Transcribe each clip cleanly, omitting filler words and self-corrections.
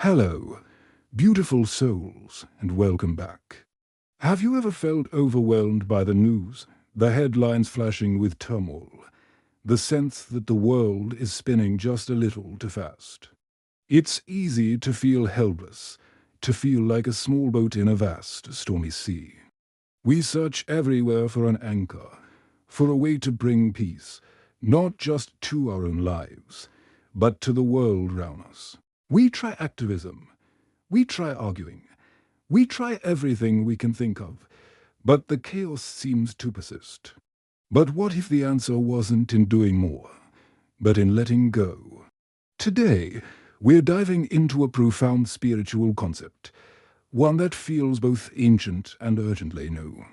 Hello, beautiful souls, and welcome back. Have you ever felt overwhelmed by the news, the headlines flashing with turmoil, the sense that the world is spinning just a little too fast? It's easy to feel helpless, to feel like a small boat in a vast, stormy sea. We search everywhere for an anchor, for a way to bring peace, not just to our own lives, but to the world around us. We try activism, we try arguing, we try everything we can think of, but the chaos seems to persist. But what if the answer wasn't in doing more, but in letting go? Today, we're diving into a profound spiritual concept, one that feels both ancient and urgently new.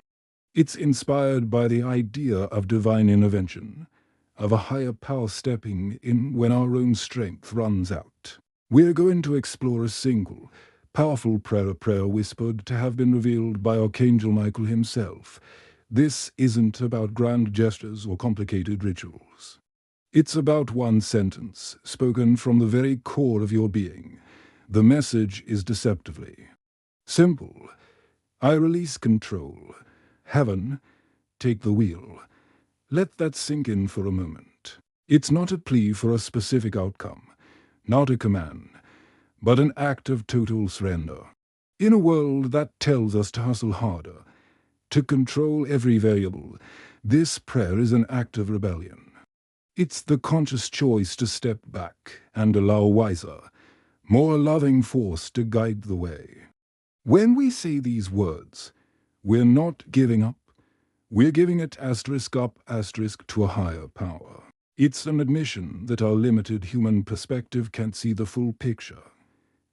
It's inspired by the idea of divine intervention, of a higher power stepping in when our own strength runs out. We're going to explore a single, powerful prayer whispered to have been revealed by Archangel Michael himself. This isn't about grand gestures or complicated rituals. It's about one sentence, spoken from the very core of your being. The message is deceptively simple. I release control. Heaven, take the wheel. Let that sink in for a moment. It's not a plea for a specific outcome, not a command, but an act of total surrender. In a world that tells us to hustle harder, to control every variable, this prayer is an act of rebellion. It's the conscious choice to step back and allow a wiser, more loving force to guide the way. When we say these words, we're not giving up. We're giving it asterisk up asterisk to a higher power. It's an admission that our limited human perspective can't see the full picture,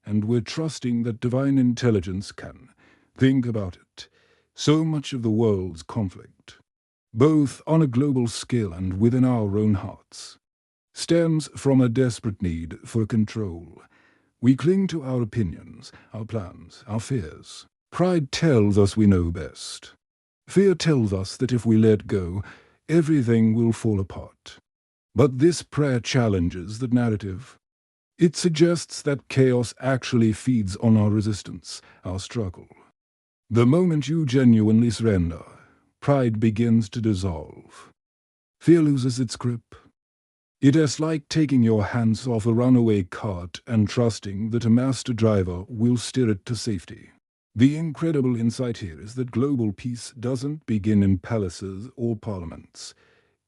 and we're trusting that divine intelligence can. Think about it. So much of the world's conflict, both on a global scale and within our own hearts, stems from a desperate need for control. We cling to our opinions, our plans, our fears. Pride tells us we know best. Fear tells us that if we let go, everything will fall apart. But this prayer challenges that narrative. It suggests that chaos actually feeds on our resistance, our struggle. The moment you genuinely surrender, pride begins to dissolve. Fear loses its grip. It is like taking your hands off a runaway cart and trusting that a master driver will steer it to safety. The incredible insight here is that global peace doesn't begin in palaces or parliaments.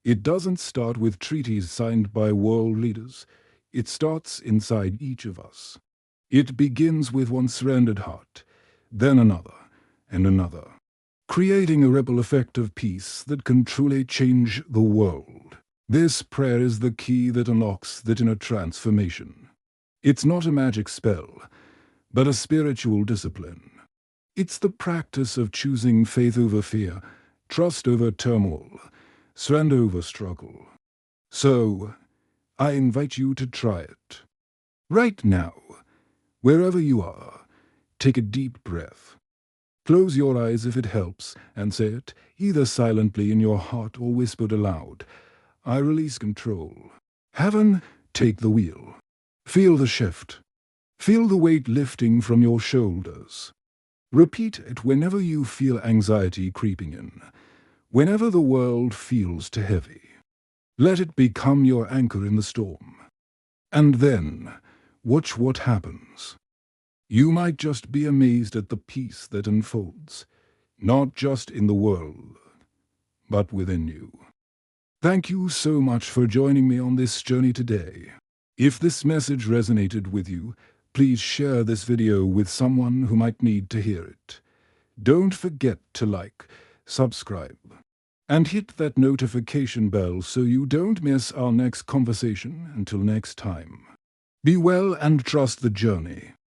It doesn't start with treaties signed by world leaders. It starts inside each of us. It begins with one surrendered heart, then another, and another, creating a ripple effect of peace that can truly change the world. This prayer is the key that unlocks that inner transformation. It's not a magic spell, but a spiritual discipline. It's the practice of choosing faith over fear, trust over turmoil, surrender over struggle. So, I invite you to try it. Right now, wherever you are, take a deep breath. Close your eyes if it helps, and say it, either silently in your heart or whispered aloud. I release control. Heaven, take the wheel. Feel the shift. Feel the weight lifting from your shoulders. Repeat it whenever you feel anxiety creeping in, whenever the world feels too heavy. Let it become your anchor in the storm. And then, watch what happens. You might just be amazed at the peace that unfolds, not just in the world, but within you. Thank you so much for joining me on this journey today. If this message resonated with you, please share this video with someone who might need to hear it. Don't forget to like, subscribe, and hit that notification bell so you don't miss our next conversation. Until next time. Be well and trust the journey.